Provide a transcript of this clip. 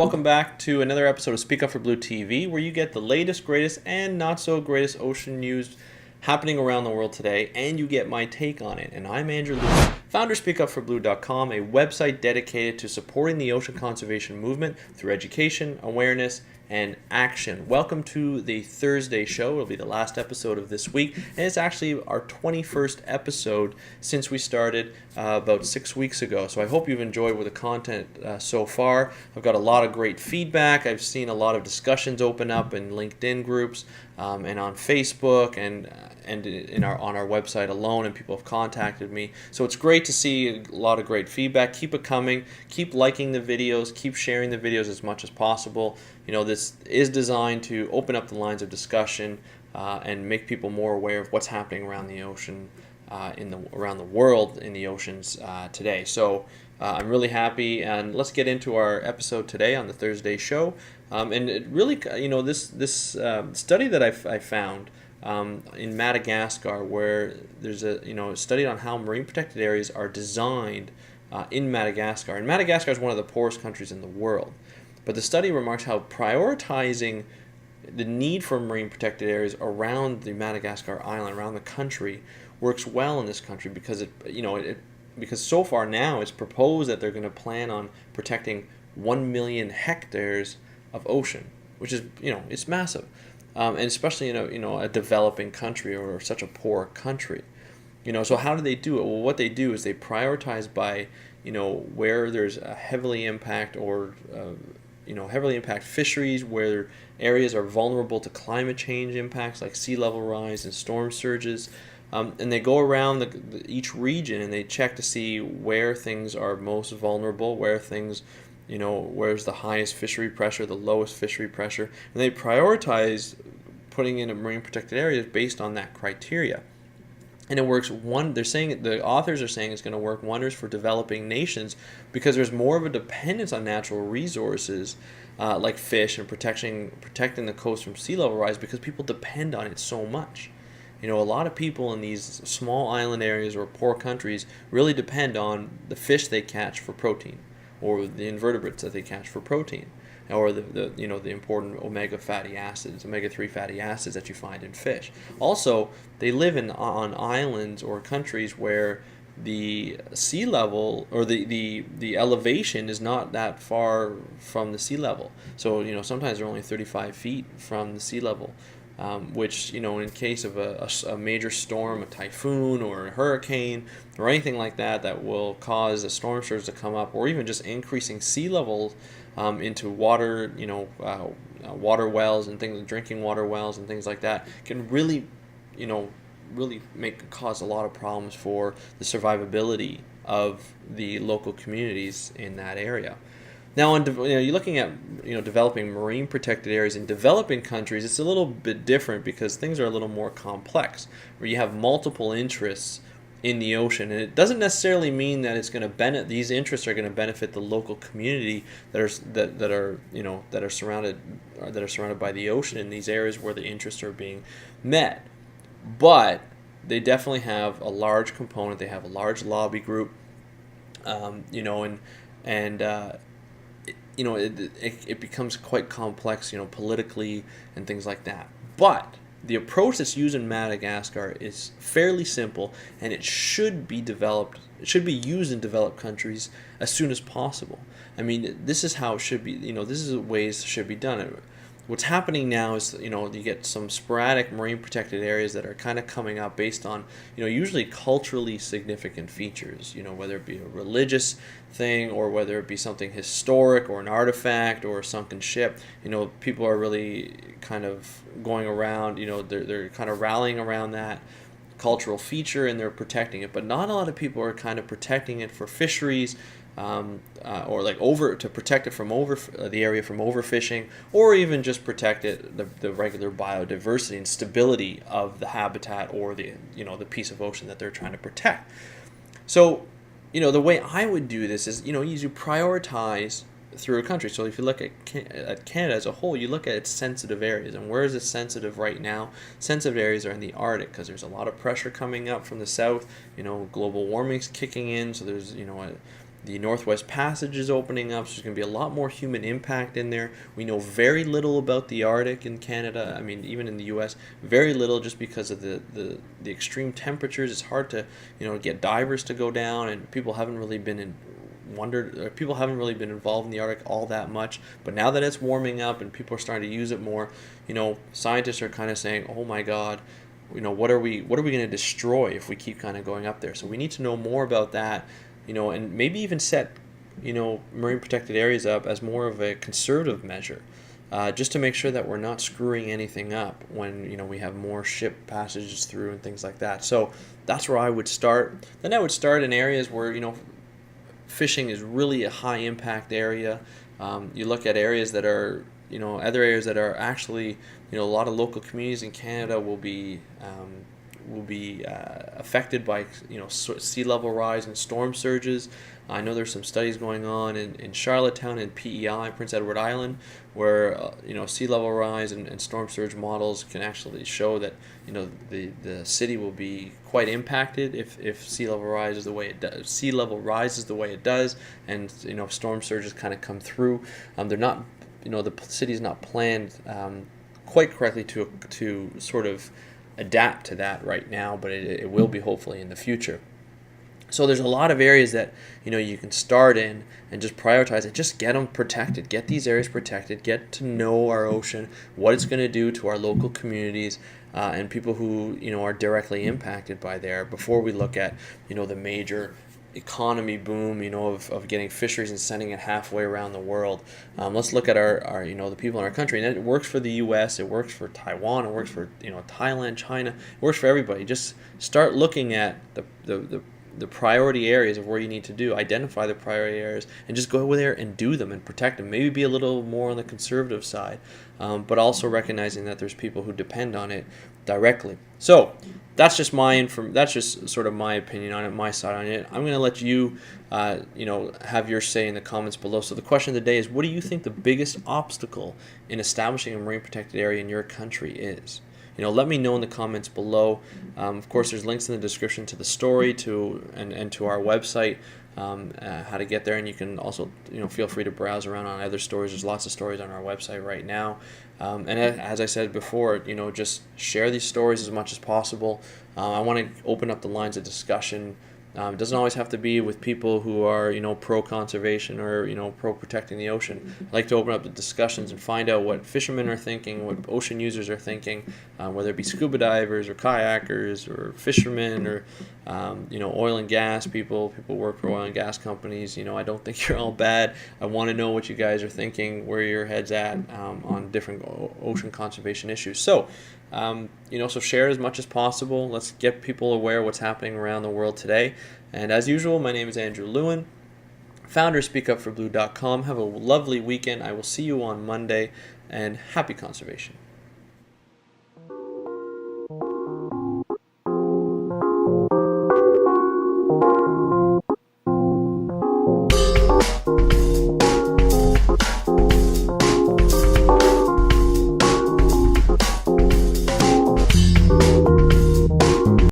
welcome back to another episode of Speak Up for Blue TV, where you get the latest, greatest, and not so greatest ocean news happening around the world today, and you get my take on it. And I'm Andrew Lewis, founder of SpeakUpForBlue.com, a website dedicated to supporting the ocean conservation movement through education, awareness, and action. Welcome to the Thursday show. It'll be the last episode of this week, and it's actually our 21st episode since we started about 6 weeks ago. So I hope you've enjoyed with the content so far. I've got a lot of great feedback. I've seen a lot of discussions open up in LinkedIn groups and on Facebook and on our website alone, and people have contacted me. So it's great to see a lot of great feedback. Keep it coming. Keep liking the videos. Keep sharing the videos as much as possible. You know, this is designed to open up the lines of discussion and make people more aware of what's happening around the ocean, around the world in the oceans today. So I'm really happy, and let's get into our episode today on the Thursday show. And it really, you know, this study that I found in Madagascar, where there's a study on how marine protected areas are designed in Madagascar. And Madagascar is one of the poorest countries in the world. But the study remarks how prioritizing the need for marine protected areas around the Madagascar island, around the country, works well in this country because because so far now it's proposed that they're going to plan on protecting 1 million hectares of ocean, which is, it's massive, and especially in a developing country or such a poor country. So how do they do it? Well, what they do is they prioritize by where there's a heavily impact or heavily impact fisheries, where areas are vulnerable to climate change impacts like sea level rise and storm surges. And they go around each region and they check to see where things are most vulnerable, where things, where's the highest fishery pressure, the lowest fishery pressure. And they prioritize putting in a marine protected areas based on that criteria. And it works the authors are saying it's going to work wonders for developing nations because there's more of a dependence on natural resources like fish and protecting the coast from sea level rise because people depend on it so much. A lot of people in these small island areas or poor countries really depend on the fish they catch for protein, or the invertebrates that they catch for protein, or the important omega-3 fatty acids that you find in fish. Also, they live on islands or countries where the sea level or the elevation is not that far from the sea level. So sometimes they're only 35 feet from the sea level. Which, in case of a major storm, a typhoon or a hurricane or anything like that will cause a storm surge to come up, or even just increasing sea levels into water, water wells and things, drinking water wells and things like that, can really, cause a lot of problems for the survivability of the local communities in that area. Now, you're looking at developing marine protected areas in developing countries. It's a little bit different because things are a little more complex, where you have multiple interests in the ocean, and it doesn't necessarily mean that it's going to these interests are going to benefit the local community that are surrounded by the ocean in these areas where the interests are being met. But they definitely have a large component. They have a large lobby group, it becomes quite complex, politically and things like that. But the approach that's used in Madagascar is fairly simple, and it should be used in developed countries as soon as possible. I mean, this is how it should be. This is the ways it should be done. What's happening now is, you get some sporadic marine protected areas that are kind of coming up based on, usually culturally significant features, whether it be a religious thing or whether it be something historic or an artifact or a sunken ship. People are really kind of going around, they're kind of rallying around that cultural feature and they're protecting it. But not a lot of people are kind of protecting it for fisheries, or to protect it from the area from overfishing, or even just protect it the regular biodiversity and stability of the habitat or the piece of ocean that they're trying to protect. So the way I would do this is you prioritize through a country. So if you look at Canada as a whole, you look at its sensitive areas, and where is it sensitive right now? Sensitive areas are in the Arctic because there's a lot of pressure coming up from the south. Global warming's kicking in, so there's The Northwest Passage is opening up, so there's going to be a lot more human impact in there. We know very little about the Arctic in Canada. I mean, even in the U.S., very little, just because of the extreme temperatures. It's hard to get divers to go down, and people haven't really been involved in the Arctic all that much. But now that it's warming up and people are starting to use it more, scientists are kind of saying, oh my God, what are we going to destroy if we keep kind of going up there? So we need to know more about that, and maybe even set, marine protected areas up as more of a conservative measure, just to make sure that we're not screwing anything up when, we have more ship passages through and things like that. So that's where I would start. Then I would start in areas where, fishing is really a high impact area. You look at areas that are, other areas that are actually, a lot of local communities in Canada will be affected by, sea level rise and storm surges. I know there's some studies going on in Charlottetown and PEI, Prince Edward Island, where sea level rise and storm surge models can actually show that the city will be quite impacted if sea level rises the way it does, and storm surges kind of come through. They're not, the city's not planned quite correctly to sort of adapt to that right now, but it will be hopefully in the future. So there's a lot of areas that you can start in and just prioritize it. Just get them protected. Get these areas protected. Get to know our ocean, what it's going to do to our local communities and people who are directly impacted by there, before we look at the major economy boom of getting fisheries and sending it halfway around the world. Let's look at our the people in our country, and it works for the U.S., it works for Taiwan, it works for Thailand, China, it works for everybody. Just start looking at the priority areas of where you need to identify the priority areas, and just go over there and do them and protect them. Maybe be a little more on the conservative side, but also recognizing that there's people who depend on it directly. So that's just that's just sort of my opinion on it, my side on it. I'm going to let you, have your say in the comments below. So the question of the day is, what do you think the biggest obstacle in establishing a marine protected area in your country is? Let me know in the comments below. Of course, there's links in the description to the story and to our website, how to get there, and you can also feel free to browse around on other stories. There's lots of stories on our website right now, and as I said before, just share these stories as much as possible. I want to open up the lines of discussion. It doesn't always have to be with people who are, pro-conservation or, pro-protecting the ocean. I like to open up the discussions and find out what fishermen are thinking, what ocean users are thinking, whether it be scuba divers or kayakers or fishermen or, oil and gas people work for oil and gas companies. I don't think you're all bad. I want to know what you guys are thinking, where your head's at on different ocean conservation issues. So, so share as much as possible. Let's get people aware of what's happening around the world today. And as usual, my name is Andrew Lewin, founder of SpeakUpForBlue.com. Have a lovely weekend. I will see you on Monday, and happy conservation.